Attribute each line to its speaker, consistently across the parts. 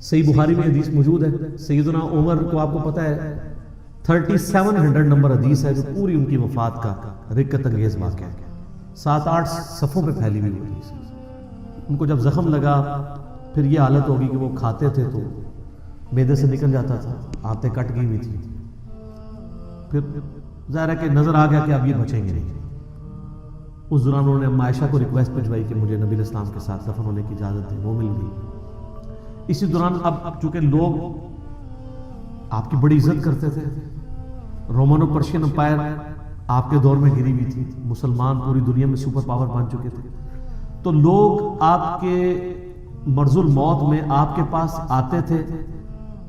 Speaker 1: صحیح بخاری میں حدیث موجود ہے، سیدنا عمر کو آپ کو پتہ ہے 3700 نمبر حدیث ہے جو پوری ان کی وفات کا رقت انگیز واقعہ ہے، 7-8 صفوں پہ پھیلی ہوئی حدیث۔ ان کو جب زخم لگا پھر یہ حالت ہوگی کہ وہ کھاتے تھے تو معدے سے نکل جاتا تھا، آنتیں کٹ گئی ہوئی تھی، پھر ظاہر ہے کہ نظر آ گیا کہ اب یہ بچیں گے نہیں۔ اس دوران انہوں نے اما عائشہ کو ریکویسٹ بھجوائی کہ مجھے نبی اسلام کے ساتھ دفن ہونے کی اجازت ہے، وہ مل گئی۔ اسی دوران اب چونکہ لوگ آپ کی بڑی عزت کرتے تھے، رومن و پرشین امپائر آپ کے دور میں گری ہوئی تھی، مسلمان پوری دنیا میں سپر پاور بن چکے تھے، تو لوگ آپ کے مرض الموت میں آپ کے پاس آتے تھے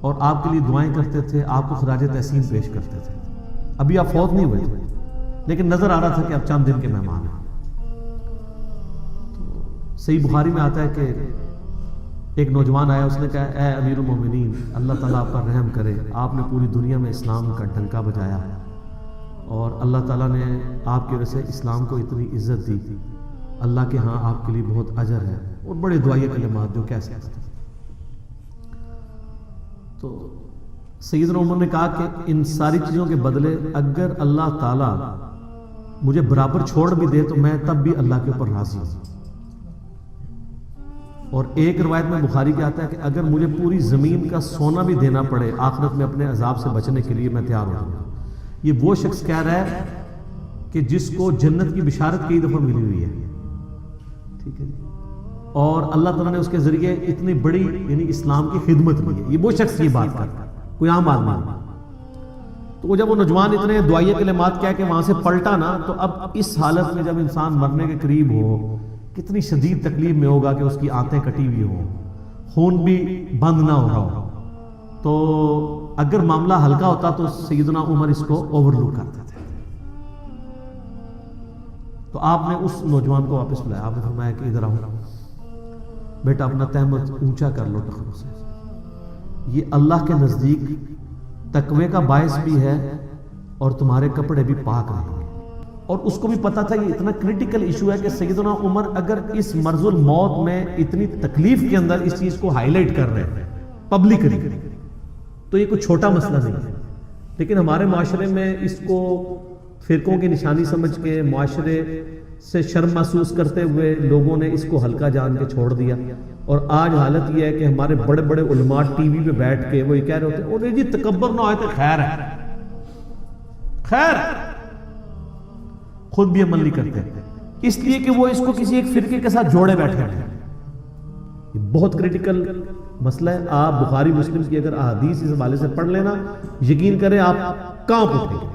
Speaker 1: اور آپ کے لیے دعائیں کرتے تھے، آپ کو خراج تحسین پیش کرتے تھے۔ ابھی آپ فوت نہیں ہوئے تھے لیکن نظر آ رہا تھا کہ آپ چند دن کے مہمان ہیں۔ صحیح بخاری میں آتا ہے کہ ایک نوجوان آیا، اس نے کہا اے امیر المومنین، اللہ تعالیٰ آپ پر رحم کرے، آپ نے پوری دنیا میں اسلام کا ڈنکا بجایا ہے اور اللہ تعالیٰ نے آپ کی وجہ سے اسلام کو اتنی عزت دی، اللہ کے ہاں آپ کے لیے بہت اجر ہے، اور بڑے دعائیہ کلمات جو کہہ سکتے ہیں۔ تو سیدنا عمر نے کہا کہ ان ساری چیزوں کے بدلے اگر اللہ تعالیٰ مجھے برابر چھوڑ بھی دے تو میں تب بھی اللہ کے اوپر راضی ہوں۔ اور ایک روایت میں بخاری کے آتا ہے کہ اگر مجھے پوری زمین کا سونا بھی دینا پڑے آخرت میں اپنے عذاب سے بچنے کے لیے میں تیار ہو جاؤں گا۔ یہ وہ شخص کہہ رہا ہے کہ جس کو جنت کی بشارت کئی دفعہ ملی ہوئی ہے، ٹھیک ہے، اور اللہ تعالیٰ نے اس کے ذریعے اتنی بڑی یعنی اسلام کی خدمت کی ہے۔ یہ وہ شخص یہ بات کرتا ہے، کوئی عام آدمی نہیں۔ تو وہ جب وہ نوجوان اتنے دعائیہ کلمات کہہ کے وہاں سے پلٹا نا، تو اب اس حالت میں جب انسان مرنے کے قریب ہو کتنی شدید تکلیف میں ہوگا کہ اس کی آنتیں کٹی ہوئی ہوں، خون بھی بند نہ ہو رہا ہو۔ تو اگر معاملہ ہلکا ہوتا تو سیدنا عمر اس کو اوور لک کرتے تھے۔ تو آپ نے اس نوجوان کو واپس بلایا، آپ نے فرمایا کہ ادھر آؤ بیٹا، اپنا تہمت اونچا کر لو ٹخنوں سے، یہ اللہ کے نزدیک تقوی کا باعث بھی ہے اور تمہارے کپڑے بھی پاک رہیں گے۔ اور اس کو بھی پتا تھا یہ اتنا کریٹیکل ایشو ہے کہ سیدنا عمر اگر اس مرض الموت میں اتنی تکلیف کے اندر اس چیز کو ہائی لائٹ کر رہے ہیں پبلکلی، تو یہ کوئی چھوٹا مسئلہ نہیں ہے۔ لیکن ہمارے معاشرے میں اس کو فرقوں کی نشانی سمجھ کے معاشرے سے شرم محسوس کرتے ہوئے لوگوں نے اس کو ہلکا جان کے چھوڑ دیا، اور آج حالت یہ ہے کہ ہمارے بڑے بڑے علماء ٹی وی پہ بیٹھ کے وہ یہ کہہ رہے ہوتے ہیں اور جی تکبر نہ ہوئے تو خیر ہے، خیر خود بھی عمل نہیں کرتے، اس لیے کہ وہ اس کو کسی ایک فرقے کے ساتھ جوڑے بیٹھے ہیں۔ یہ بہت کریٹیکل مسئلہ ہے۔ آپ بخاری مسلم کی اگر احادیث اس حوالے سے پڑھ لینا، یقین کریں آپ کانپ اٹھیں گے۔